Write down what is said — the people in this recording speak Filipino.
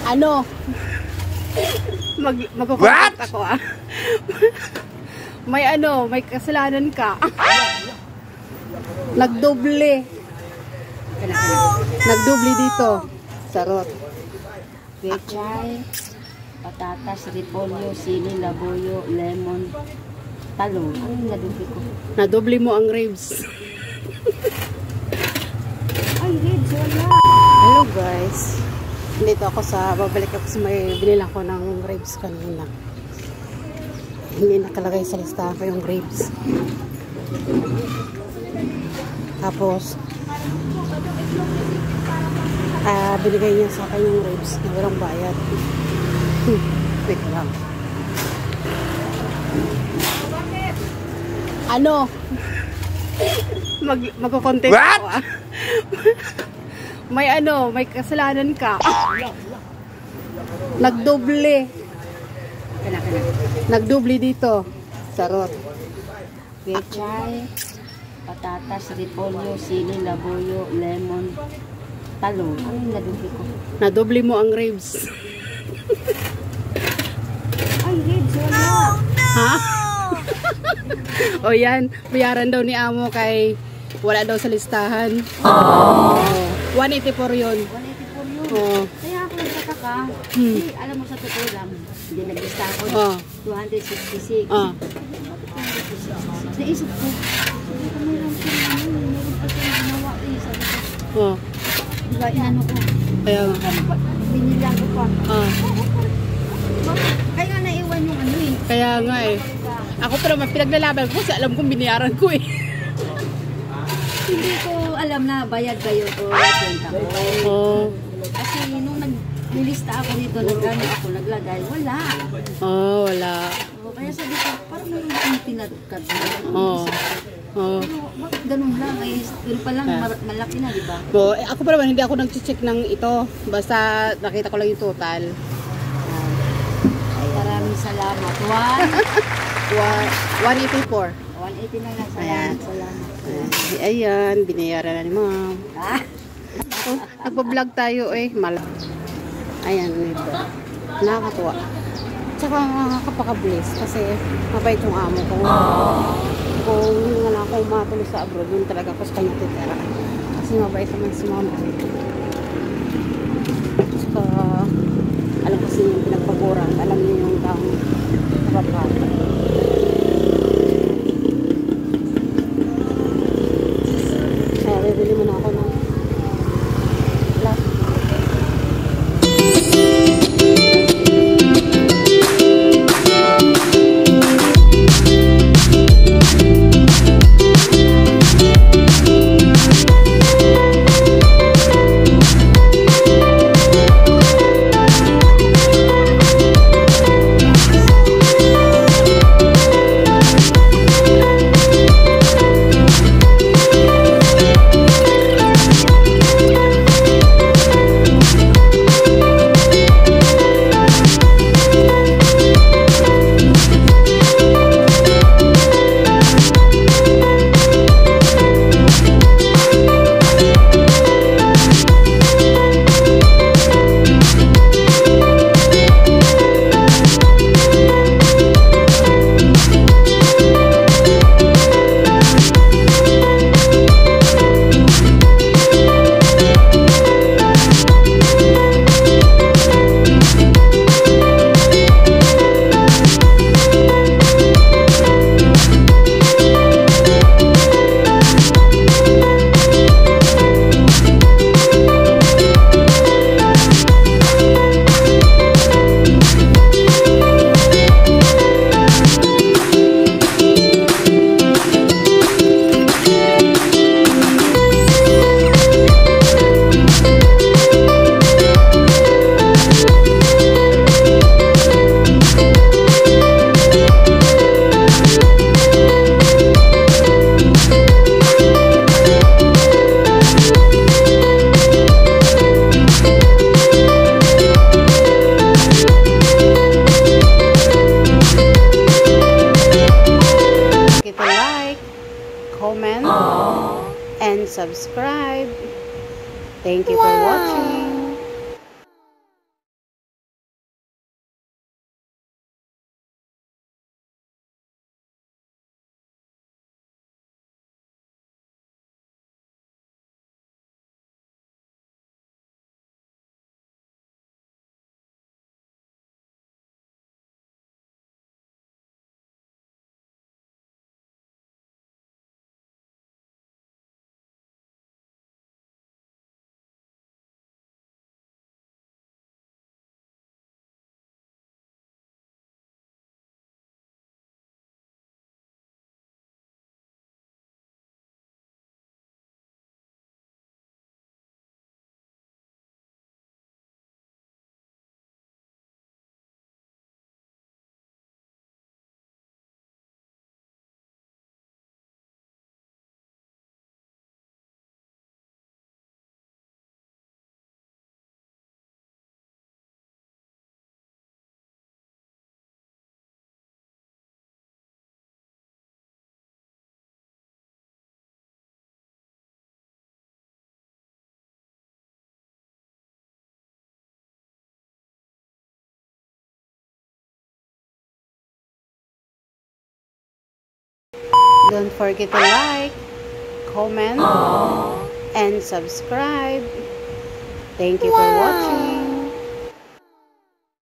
Ano? Magkukontent ako ah. May kasalanan ka. Nagdoble. Nagdoble dito. Sarot. Pechay, patatas, repolyo, sili, labuyo, lemon, talong. Ano yung nadoble ko? Nadoble mo ang ribs. Ay, ribs, wala. Hello guys. Dito ako babalik ako sa may binilang ko ng ribs kanina. Hindi nakalagay sa listahan ko yung ribs. Tapos, binigay niya sa akin yung ribs na walang bayad. Wait lang. Ano? Magkukontent ako ah. May kasalanan ka. Nagdoble. Nagdoble dito. Sarot. Pechay, patatas, repolyo, sili, labuyo, lemon, talong. Ano yung nadoble ko? Nadoble mo ang ribs. Ay, ribs, wala. Ha? O yan, bayaran daw ni Amo kay wala daw sa listahan. 184 yun. 184 yun. Oh. Kaya ako nagtataka. Kasi alam mo sa totoo lang, hindi naglista ako. 266. Naisip ko, mayroon pa siyang ginawa. Diba, inano ko. Kaya nga. Binilang ko pa. Kaya naiwan yung ano eh. Kaya nga eh. Ako pa naman pinaglalaban ko kasi alam kong biniyaran ko eh. Hindi ko alam na bayad kayo o kwenta ko. Kasi nung naglilista ako nito, nagano ako, naglagay, wala. Wala. Kaya sabi ko, parang mayroon akong pinagkat. Pero bakit ganun lang? Pero palang malaki na, di ba? Ako pa naman, hindi ako nag-check ng ito. Basta nakita ko lang yung total. Maraming salamat. 184. 180 na lang. Salamat. Ayan, binayaran na ni Ma'am. Nagpa-vlog tayo eh. Ayan, ito. Nakakatuwa. Tsaka nakakapaka-bless kasi mabait yung amo ko. Kung wala akong matuloy sa abroad, yun talaga ako sa kanya titira. Kasi mabait naman si Mama. Tsaka alam kasi yung pinagpaguran. Alam niyo yung taong nakapaka. Bili mo na ako ng last. and subscribe. Thank you for watching. Don't forget to like, comment, and subscribe. Thank you for watching.